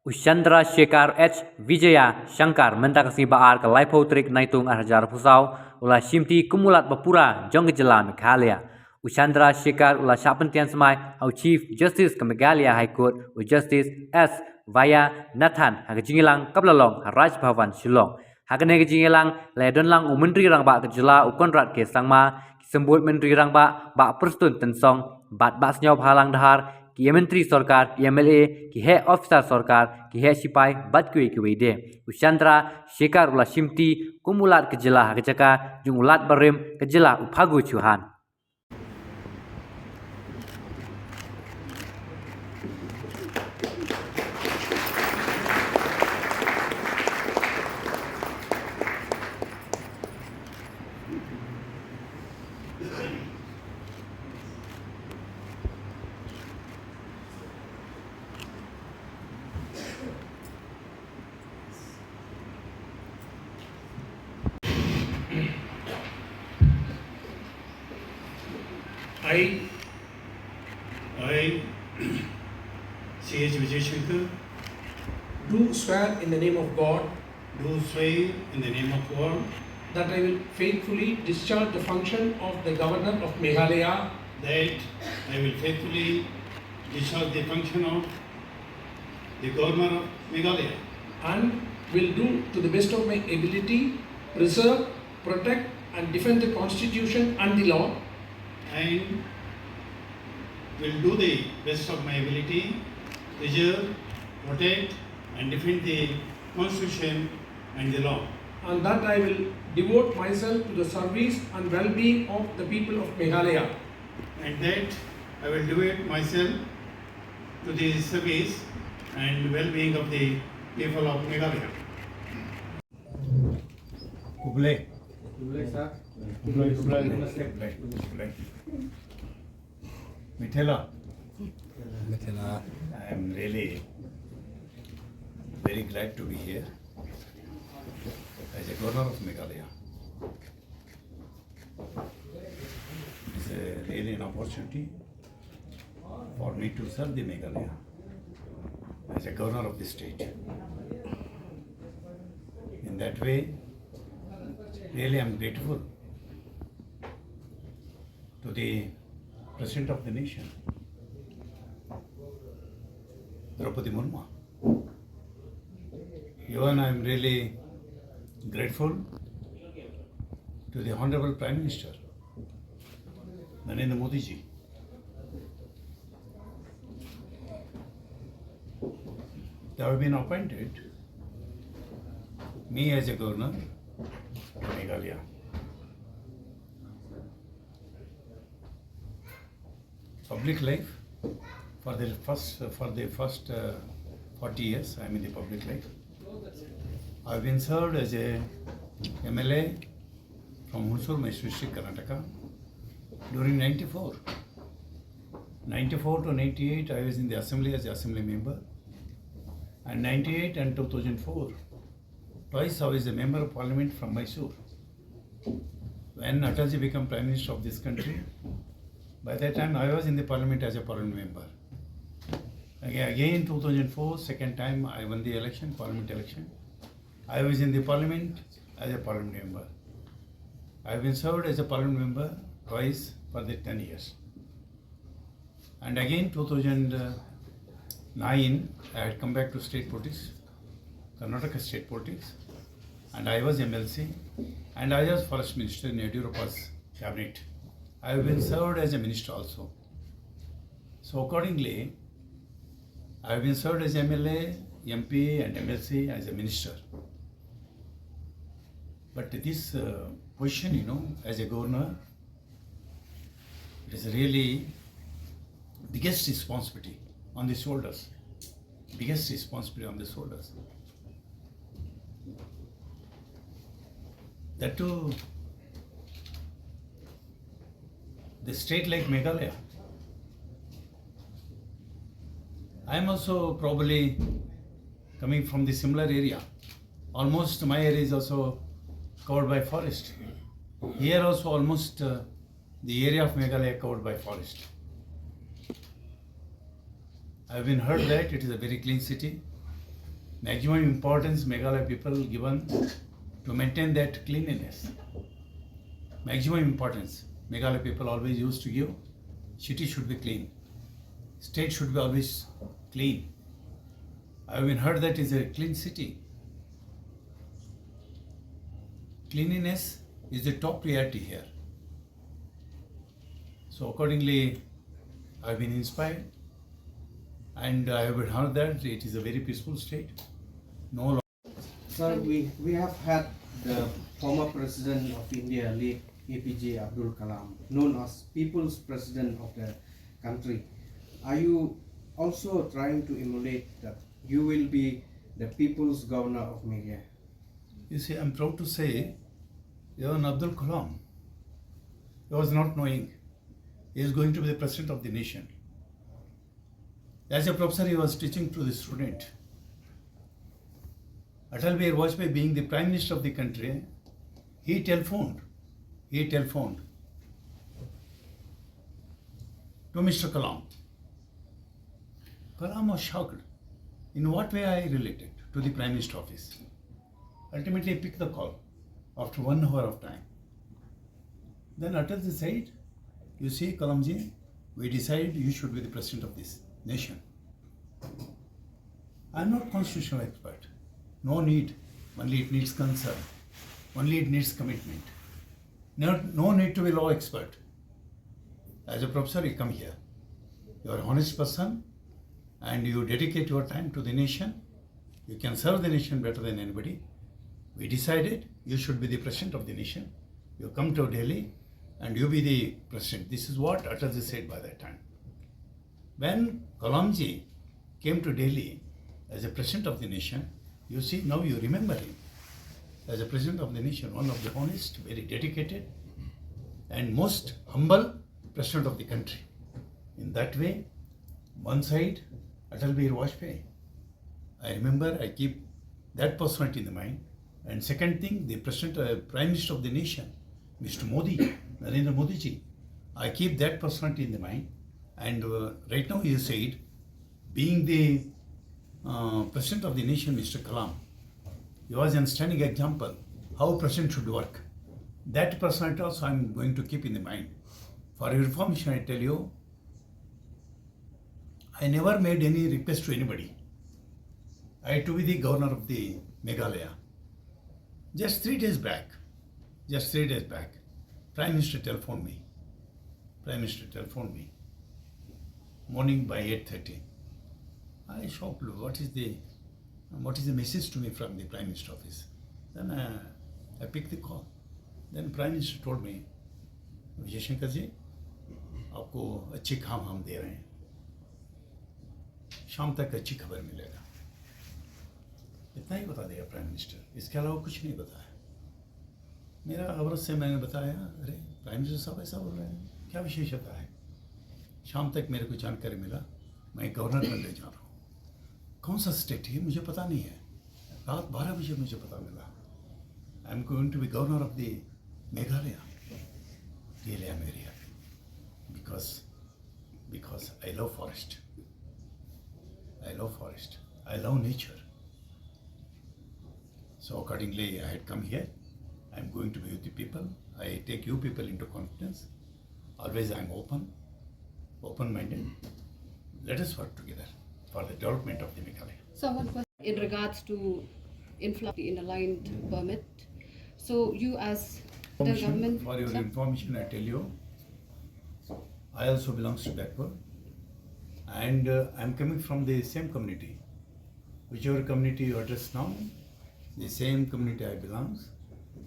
Ushandra Shekhar H. Vijaya Shankar mentakasi baar ke Laipotrik Naitung Arjar Pusau ulah Shimti Kumulat Bapura Jonggejelan Meghalaya. Ushandra Shekhar ulah Pyntian Smai au Chief Justice ke Meghalaya High Court u Justice S. Vaya Nathan hak Jingilang Kablalong Raj Bhavan Shillong. Hakane ke Jingilang ledon lang u Menteri Rang Ba ke Jela u Konrad ke Sangma sembut Menteri Rang Ba Perstun Tensong bat Basnyau Halang Dahar कि मंत्री सरकार कि MLA कि है officer सरकार कि है सिपाही बात क्यों क्यों दे उशांद्रा शेखर उला सिमती कुमुलात के जिला के जगह जो उलात बरेम के जिला उफागु Chauhan I, C.H. Vijay Shankar, do swear in the name of God do swear in the name of God that I will faithfully discharge the function of the Governor of Meghalaya that I will faithfully discharge the function of the Governor of Meghalaya and will do to the best of my ability preserve, protect and defend the Constitution and the law and will do the best of my ability, preserve, protect and defend the Constitution and the law. and that I will devote myself to the service and well-being of the people of Meghalaya. And that I will devote myself to the service and well-being of the people of Meghalaya. Khublei. Mitala. I am really very glad to be here as a governor of Meghalaya. It is really an opportunity for me to serve the Meghalaya as a governor of the state. In that way, really I am grateful to the President of the nation, Draupadi Murmu. Even I am really grateful to the Honorable Prime Minister, Narendra Modi ji. They have been appointed me as a governor of Meghalaya. Public life for the first 40 years I am in the public life. I have been served as a MLA from Husur, Mysore district, Karnataka during 94 to 98 I was in the assembly as the assembly member, and 98 and 2004 twice I was a member of parliament from Mysore. When Atalji became Prime Minister of this country, by that time I was in the parliament as a parliament member. Again 2004, second time I won the election, parliament election. I was in the parliament as a parliament member. I have been served as a parliament member twice for the 10 years. And again 2009 I had come back to state politics, Karnataka state politics, and I was MLC and I was Forest Minister in Yediyurappa's cabinet. I have been served as a minister also. So accordingly, I have been served as MLA, MP and MLC as a minister. But this position, as a governor, it is really biggest responsibility on the shoulders. Biggest responsibility on the shoulders. That too, the state like Meghalaya. I am also probably coming from the similar area. Almost my area is also covered by forest. Here also almost the area of Meghalaya covered by forest. I have been heard that it is a very clean city, maximum importance Meghalaya people given to maintain that cleanliness. Maximum importance Meghalaya people always used to give. City should be clean. State should be always clean. I have even heard that is a clean city. Cleanliness is the top priority here. So accordingly, I have been inspired, and I have heard that it is a very peaceful state. No. Sir, we have had the former President of India, late APJ Abdul Kalam, known as People's President of the country. Are you also trying to emulate that you will be the People's Governor of Meghalaya? You see, I'm proud to say, even Abdul Kalam, he was not knowing he is going to be the President of the nation. As a professor, he was teaching to the student. Atal Bihari Vajpayee being the Prime Minister of the country, he telephoned to Mr. Kalam. Kalam was shocked. In what way I related to the Prime Minister office? Ultimately, he picked the call after 1 hour of time. Then Atalji said, you see, Kalamji, we decided you should be the President of this nation. I am not constitutional expert. No need. Only it needs concern. Only it needs commitment. No need to be law expert. As a professor, you come here. You are an honest person and you dedicate your time to the nation. You can serve the nation better than anybody. We decided you should be the President of the nation. You come to Delhi and you be the President. This is what Atalji said by that time. When Kalamji came to Delhi as a President of the nation, you see, now you remember him as a President of the nation, one of the honest, very dedicated and most humble President of the country. In that way, one side, Atal Bihari Vajpayee. I remember, I keep that personality in the mind. And second thing, the Prime Minister of the nation, Mr. Modi, Narendra Modi ji. I keep that personality in the mind. And right now you said, being the President of the nation, Mr. Kalam, he was a standing example how President should work. That personality also I am going to keep in the mind. For your information, I tell you, I never made any request to anybody. I had to be the Governor of the Meghalaya. Just 3 days back, Prime Minister telephoned me. Morning by 8:30. I shocked. What is the message to me from the Prime Minister office? Then I picked the call. Then Prime Minister told me, Vijay Shankar ji, आपको अच्छी काम हम दे रहे हैं. शाम तक अच्छी खबर मिलेगा. इतना ही बता दिया प्राइम मिनिस्टर. इसके अलावा कुछ नहीं बताया. मेरा अवरत से मैंने बताया, अरे प्राइम मिनिस्टर साहब ऐसा बोल रहे हैं, क्या विशेषता है. शाम तक मेरे को जानकारी मिला, मैं गवर्नर बनने जा रहा हूँ. कौन सा स्टेट है मुझे पता नहीं है. रात 12 बजे मुझे पता मिला. I am going to be governor of the Meghalaya. Really, I'm very happy because I love forest. I love nature. So accordingly, I had come here. I'm going to be with the people. I take you people into confidence. Always I'm open-minded. Let us work together for the development of the Meghalaya. So one question in regards to influx in aligned permit. So you as the government. For your information, I tell you, I also belongs to backward, and I'm coming from the same community. Whichever community you address now, the same community I belong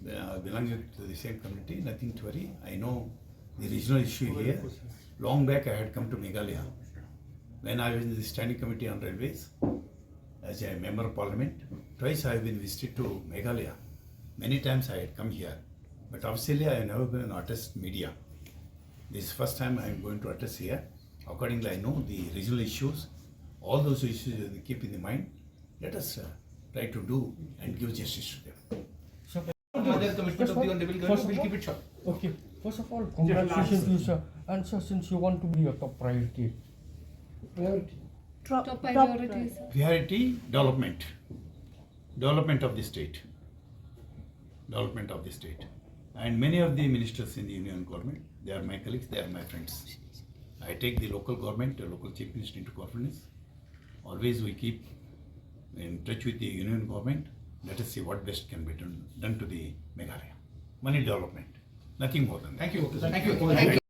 to the same community. Nothing to worry. I know the regional issue here. Long back I had come to Meghalaya when I was in the standing committee on railways as a member of parliament. Twice I have been visited to Meghalaya. Many times I had come here. But obviously, I have never been an artist media. This is the first time I am going to address here. Accordingly, I know the regional issues. All those issues we keep in the mind. Let us try to do and give justice to them. Other commitment of the Honorable Governor, we'll keep it short. Okay. First of all, congratulations to you, sir. And sir, since you want to be your top priority. Top priorities. Priority, development. development of the state. And many of the ministers in the union government, they are my colleagues, they are my friends. I take the local government, the local chief minister into confidence. Always we keep in touch with the union government. Let us see what best can be done to the Meghalaya. Money development, nothing more than that. Thank you.